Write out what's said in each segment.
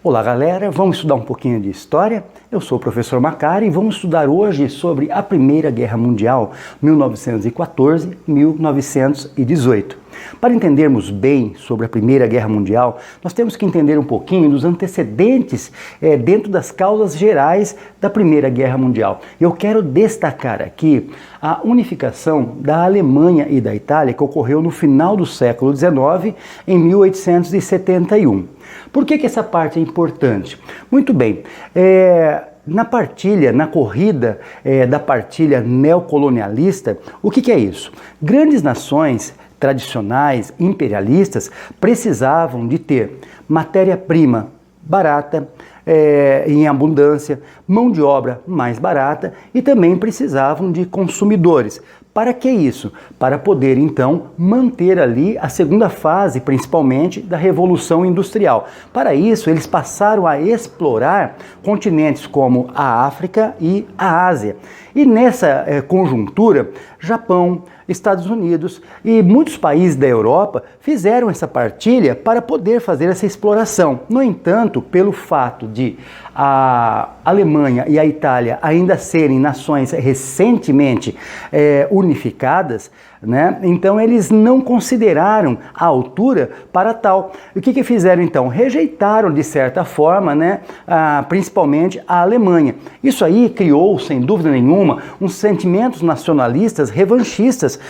Olá galera, vamos estudar um pouquinho de história? Eu sou o professor Macari e vamos estudar hoje sobre a Primeira Guerra Mundial, 1914-1918. Para entendermos bem sobre a Primeira Guerra Mundial, nós temos que entender um pouquinho dos antecedentes dentro das causas gerais da Primeira Guerra Mundial. Eu quero destacar aqui a unificação da Alemanha e da Itália, que ocorreu no final do século XIX, em 1871. Por que essa parte é importante? Muito bem, na corrida da partilha neocolonialista, o que é isso? Grandes nações tradicionais, imperialistas, precisavam de ter matéria-prima barata, em abundância, mão de obra mais barata e também precisavam de consumidores. Para que isso? Para poder, então, manter ali a segunda fase, principalmente, da Revolução Industrial. Para isso, eles passaram a explorar continentes como a África e a Ásia. E nessa conjuntura, Japão, Estados Unidos e muitos países da Europa fizeram essa partilha para poder fazer essa exploração. No entanto, pelo fato de a Alemanha e a Itália ainda serem nações recentemente unificadas, né? Então eles não consideraram a altura para tal. O que fizeram então? Rejeitaram de certa forma, né, principalmente a Alemanha. Isso aí criou, sem dúvida nenhuma, uns sentimentos nacionalistas, revanchistas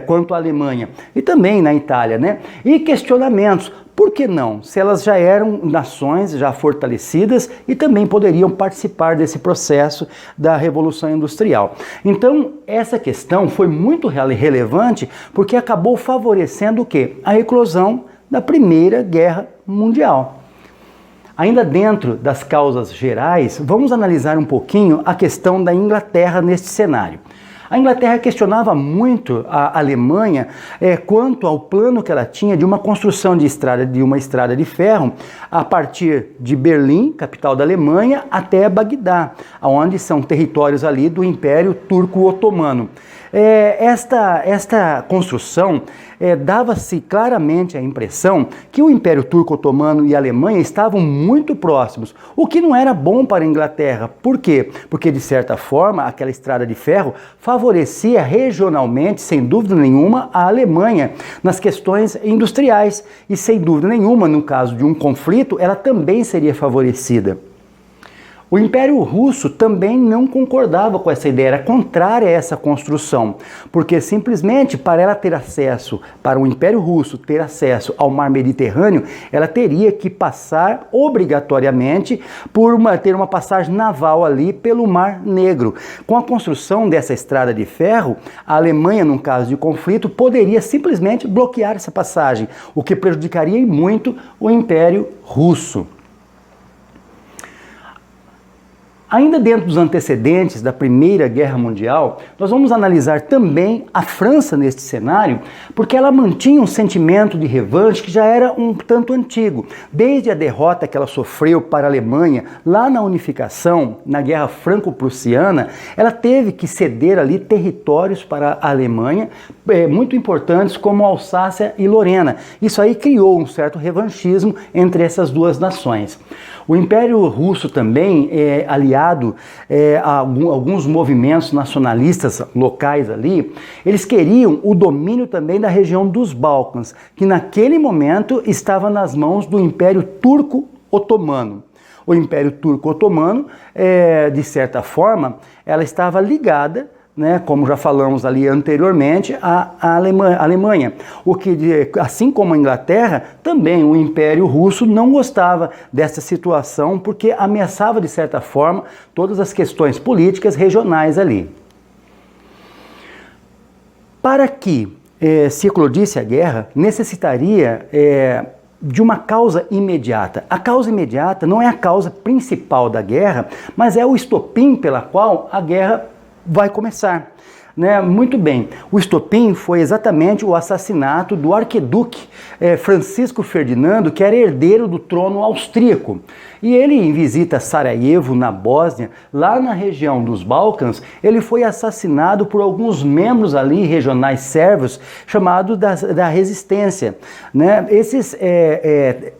quanto à Alemanha e também na Itália, né? E questionamentos. Por que não? Se elas já eram nações já fortalecidas e também poderiam participar desse processo da Revolução Industrial. Então, essa questão foi muito relevante porque acabou favorecendo o quê? A eclosão da Primeira Guerra Mundial. Ainda dentro das causas gerais, vamos analisar um pouquinho a questão da Inglaterra neste cenário. A Inglaterra questionava muito a Alemanha quanto ao plano que ela tinha de uma construção de uma estrada de ferro a partir de Berlim, capital da Alemanha, até Bagdá, onde são territórios ali do Império Turco-Otomano. Esta construção dava-se claramente a impressão que o Império Turco-Otomano e a Alemanha estavam muito próximos, o que não era bom para a Inglaterra. Por quê? Porque, de certa forma, aquela estrada de ferro favorecia regionalmente, sem dúvida nenhuma, a Alemanha nas questões industriais e, sem dúvida nenhuma, no caso de um conflito, ela também seria favorecida. O Império Russo também não concordava com essa ideia, era contrária a essa construção, porque simplesmente para o Império Russo ter acesso ao Mar Mediterrâneo, ela teria que passar obrigatoriamente por ter uma passagem naval ali pelo Mar Negro. Com a construção dessa estrada de ferro, a Alemanha, num caso de conflito, poderia simplesmente bloquear essa passagem, o que prejudicaria muito o Império Russo. Ainda dentro dos antecedentes da Primeira Guerra Mundial, nós vamos analisar também a França neste cenário, porque ela mantinha um sentimento de revanche que já era um tanto antigo. Desde a derrota que ela sofreu para a Alemanha, lá na unificação, na Guerra Franco-Prussiana, ela teve que ceder ali territórios para a Alemanha, muito importantes como Alsácia e Lorena. Isso aí criou um certo revanchismo entre essas duas nações. O Império Russo também aliado a alguns movimentos nacionalistas locais ali, eles queriam o domínio também da região dos Balcãs, que naquele momento estava nas mãos do Império Turco-Otomano. O Império Turco-Otomano, de certa forma, ela estava ligada, né, como já falamos ali anteriormente, a Alemanha. O que, assim como a Inglaterra, também o Império Russo não gostava dessa situação porque ameaçava, de certa forma, todas as questões políticas regionais ali. Para que se eclodisse a guerra, necessitaria de uma causa imediata. A causa imediata não é a causa principal da guerra, mas é o estopim pela qual a guerra vai começar. Né? Muito bem, o estopim foi exatamente o assassinato do arquiduque Francisco Ferdinando, que era herdeiro do trono austríaco. E ele, em visita a Sarajevo, na Bósnia, lá na região dos Balcãs, ele foi assassinado por alguns membros ali regionais sérvios, chamados da resistência. Né? Esses,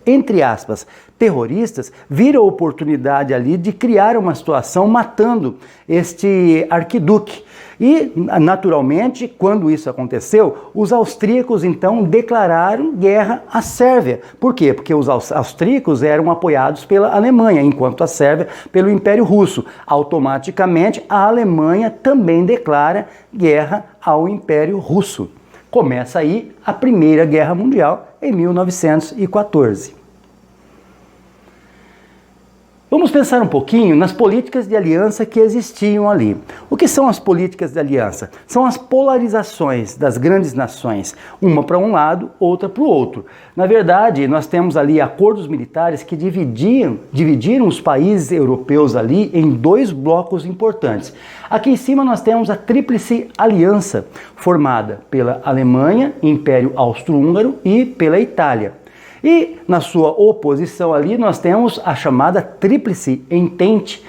entre aspas, terroristas viram a oportunidade ali de criar uma situação matando este arquiduque. E, naturalmente, quando isso aconteceu, os austríacos, então, declararam guerra à Sérvia. Por quê? Porque os austríacos eram apoiados pela Alemanha, enquanto a Sérvia pelo Império Russo. Automaticamente, a Alemanha também declara guerra ao Império Russo. Começa aí a Primeira Guerra Mundial, em 1914. Vamos pensar um pouquinho nas políticas de aliança que existiam ali. O que são as políticas de aliança? São as polarizações das grandes nações, uma para um lado, outra para o outro. Na verdade, nós temos ali acordos militares que dividiram os países europeus ali em dois blocos importantes. Aqui em cima nós temos a Tríplice Aliança, formada pela Alemanha, Império Austro-Húngaro e pela Itália. E na sua oposição ali nós temos a chamada Tríplice Entente,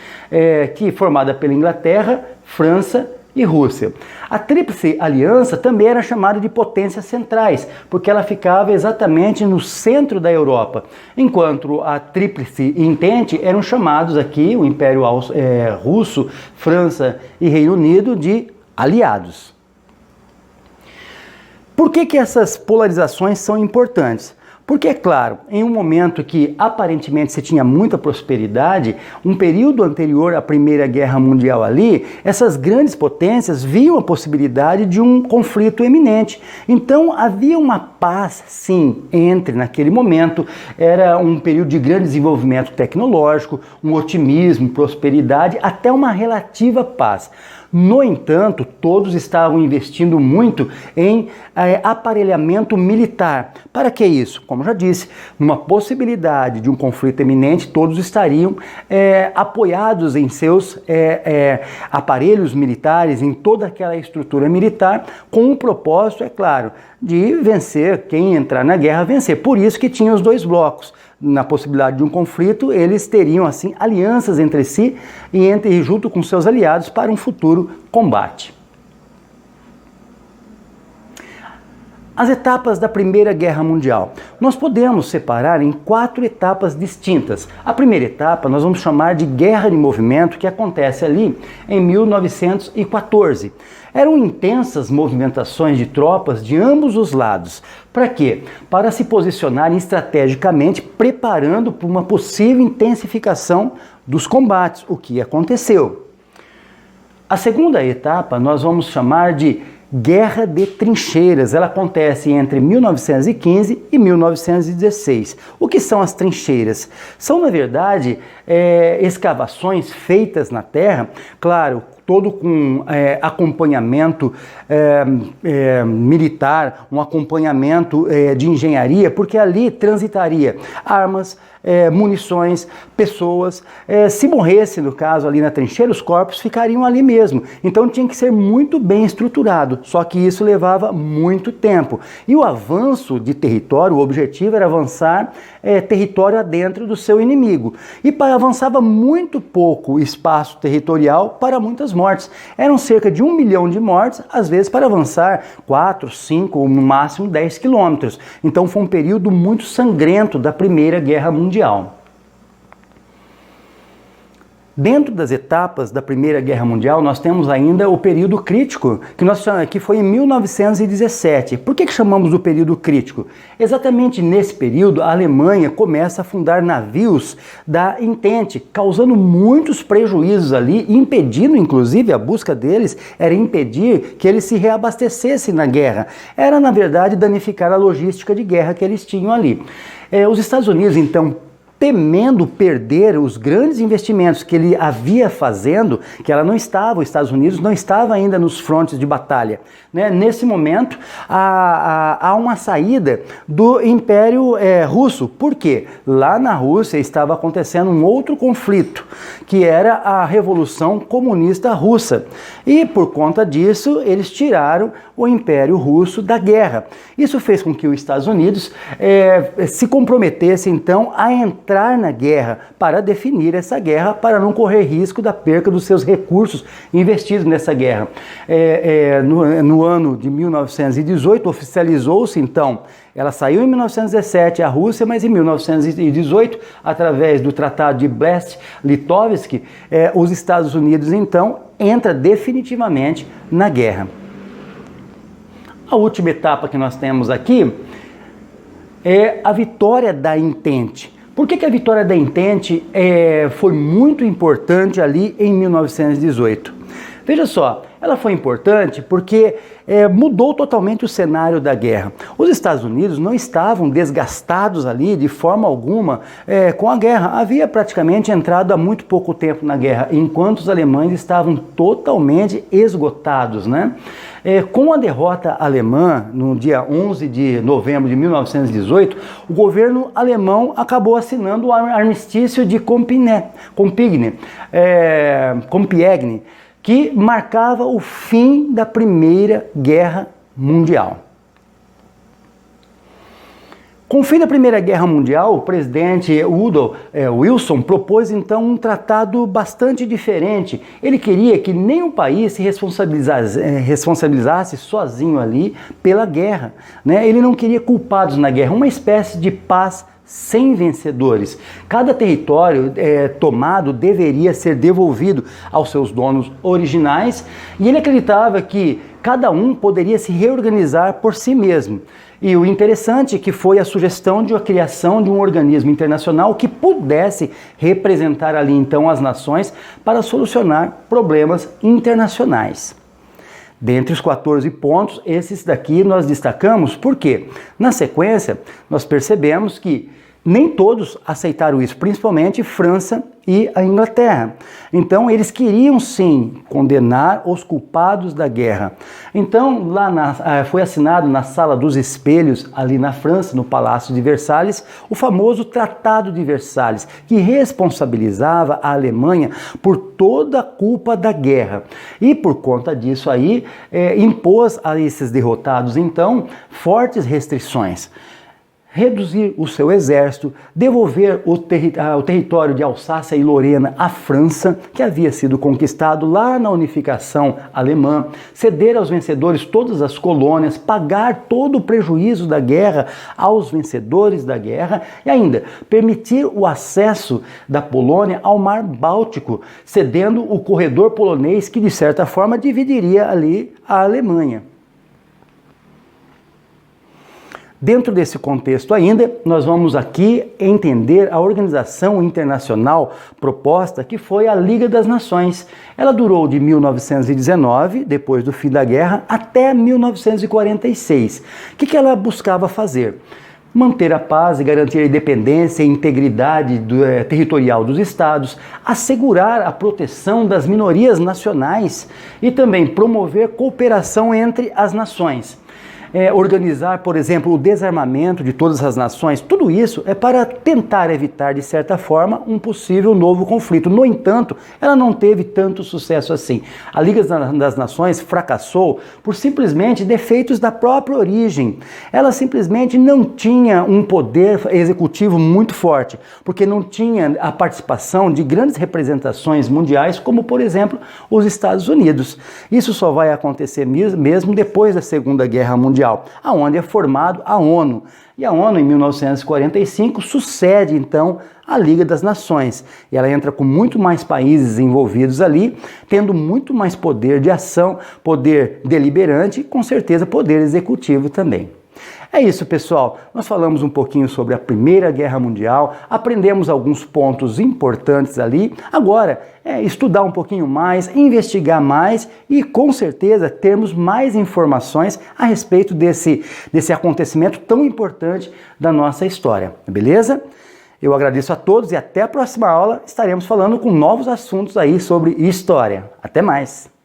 que é formada pela Inglaterra, França e Rússia. A Tríplice Aliança também era chamada de potências centrais, porque ela ficava exatamente no centro da Europa, enquanto a Tríplice Entente eram chamados aqui, o Império Russo, França e Reino Unido, de aliados. Por que essas polarizações são importantes? Porque, é claro, em um momento que aparentemente se tinha muita prosperidade, um período anterior à Primeira Guerra Mundial ali, essas grandes potências viam a possibilidade de um conflito eminente. Então havia uma paz, sim, naquele momento, era um período de grande desenvolvimento tecnológico, um otimismo, prosperidade, até uma relativa paz. No entanto, todos estavam investindo muito em aparelhamento militar. Para que isso? Como já disse, numa possibilidade de um conflito eminente, todos estariam apoiados em seus aparelhos militares, em toda aquela estrutura militar, com o propósito, é claro, de vencer, quem entrar na guerra vencer. Por isso que tinha os dois blocos. Na possibilidade de um conflito, eles teriam assim alianças entre si e junto com seus aliados para um futuro combate. As etapas da Primeira Guerra Mundial. Nós podemos separar em 4 etapas distintas. A primeira etapa nós vamos chamar de Guerra de Movimento, que acontece ali em 1914. Eram intensas movimentações de tropas de ambos os lados. Para quê? Para se posicionarem estrategicamente, preparando para uma possível intensificação dos combates, o que aconteceu. A segunda etapa nós vamos chamar de Guerra de Trincheiras. Ela acontece entre 1915 e 1916. O que são as trincheiras? São, na verdade, escavações feitas na terra, claro, todo com acompanhamento militar, um acompanhamento de engenharia, porque ali transitaria armas, munições, pessoas. Se morresse, no caso, ali na trincheira, os corpos ficariam ali mesmo. Então tinha que ser muito bem estruturado, só que isso levava muito tempo. E o avanço de território, o objetivo era avançar território adentro do seu inimigo. E avançava muito pouco espaço territorial para muitas mortes. Eram cerca de 1 milhão de mortes, às vezes para avançar 4, 5 ou no máximo 10 quilômetros. Então foi um período muito sangrento da Primeira Guerra Mundial. Dentro das etapas da Primeira Guerra Mundial, nós temos ainda o período crítico, que foi em 1917. Por que chamamos do período crítico? Exatamente nesse período, a Alemanha começa a fundar navios da Entente, causando muitos prejuízos ali, impedindo, inclusive, a busca deles era impedir que eles se reabastecessem na guerra. Era, na verdade, danificar a logística de guerra que eles tinham ali. Os Estados Unidos, então, temendo perder os grandes investimentos que ele havia fazendo, que os Estados Unidos não estava ainda nos frontes de batalha. Nesse momento, há uma saída do Império Russo. Por quê? Lá na Rússia estava acontecendo um outro conflito, que era a Revolução Comunista Russa. E por conta disso, eles tiraram o Império Russo da guerra. Isso fez com que os Estados Unidos se comprometesse, então, a entrar entrar na guerra para definir essa guerra, para não correr risco da perca dos seus recursos investidos nessa guerra. No ano de 1918 oficializou-se então, ela saiu em 1917 a Rússia, mas em 1918, através do Tratado de Brest-Litovsk, os Estados Unidos então entra definitivamente na guerra. A última etapa que nós temos aqui é a vitória da Entente. Por que a vitória da Entente foi muito importante ali em 1918? Veja só, ela foi importante porque mudou totalmente o cenário da guerra. Os Estados Unidos não estavam desgastados ali de forma alguma com a guerra. Havia praticamente entrado há muito pouco tempo na guerra, enquanto os alemães estavam totalmente esgotados, né? Com a derrota alemã, no dia 11 de novembro de 1918, o governo alemão acabou assinando o armistício de Compiègne, que marcava o fim da Primeira Guerra Mundial. Com o fim da Primeira Guerra Mundial, o presidente Woodrow Wilson propôs então um tratado bastante diferente. Ele queria que nenhum país se responsabilizasse sozinho ali pela guerra, né? Ele não queria culpados na guerra, uma espécie de paz sem vencedores. Cada território tomado deveria ser devolvido aos seus donos originais, e ele acreditava que cada um poderia se reorganizar por si mesmo. E o interessante que foi a sugestão de a criação de um organismo internacional que pudesse representar ali então as nações para solucionar problemas internacionais. Dentre os 14 pontos, esses daqui nós destacamos porque, na sequência, nós percebemos que nem todos aceitaram isso, principalmente França e a Inglaterra. Então, eles queriam sim condenar os culpados da guerra. Então, foi assinado na Sala dos Espelhos, ali na França, no Palácio de Versalhes, o famoso Tratado de Versalhes, que responsabilizava a Alemanha por toda a culpa da guerra. E por conta disso aí, impôs a esses derrotados, então, fortes restrições. Reduzir o seu exército, devolver o território de Alsácia e Lorena à França, que havia sido conquistado lá na unificação alemã, ceder aos vencedores todas as colônias, pagar todo o prejuízo da guerra aos vencedores da guerra e ainda permitir o acesso da Polônia ao Mar Báltico, cedendo o corredor polonês que de certa forma dividiria ali a Alemanha. Dentro desse contexto ainda, nós vamos aqui entender a organização internacional proposta, que foi a Liga das Nações. Ela durou de 1919, depois do fim da guerra, até 1946. O que ela buscava fazer? Manter a paz e garantir a independência e integridade territorial dos estados, assegurar a proteção das minorias nacionais e também promover cooperação entre as nações. Organizar, por exemplo, o desarmamento de todas as nações, tudo isso é para tentar evitar, de certa forma, um possível novo conflito. No entanto, ela não teve tanto sucesso assim. A Liga das Nações fracassou por simplesmente defeitos da própria origem. Ela simplesmente não tinha um poder executivo muito forte, porque não tinha a participação de grandes representações mundiais, como, por exemplo, os Estados Unidos. Isso só vai acontecer mesmo depois da Segunda Guerra Mundial, aonde é formado a ONU. E a ONU, em 1945, sucede, então, a Liga das Nações. E ela entra com muito mais países envolvidos ali, tendo muito mais poder de ação, poder deliberante e, com certeza, poder executivo também. É isso, pessoal. Nós falamos um pouquinho sobre a Primeira Guerra Mundial, aprendemos alguns pontos importantes ali. Agora, estudar um pouquinho mais, investigar mais e, com certeza, termos mais informações a respeito desse acontecimento tão importante da nossa história. Beleza? Eu agradeço a todos e até a próxima aula estaremos falando com novos assuntos aí sobre história. Até mais!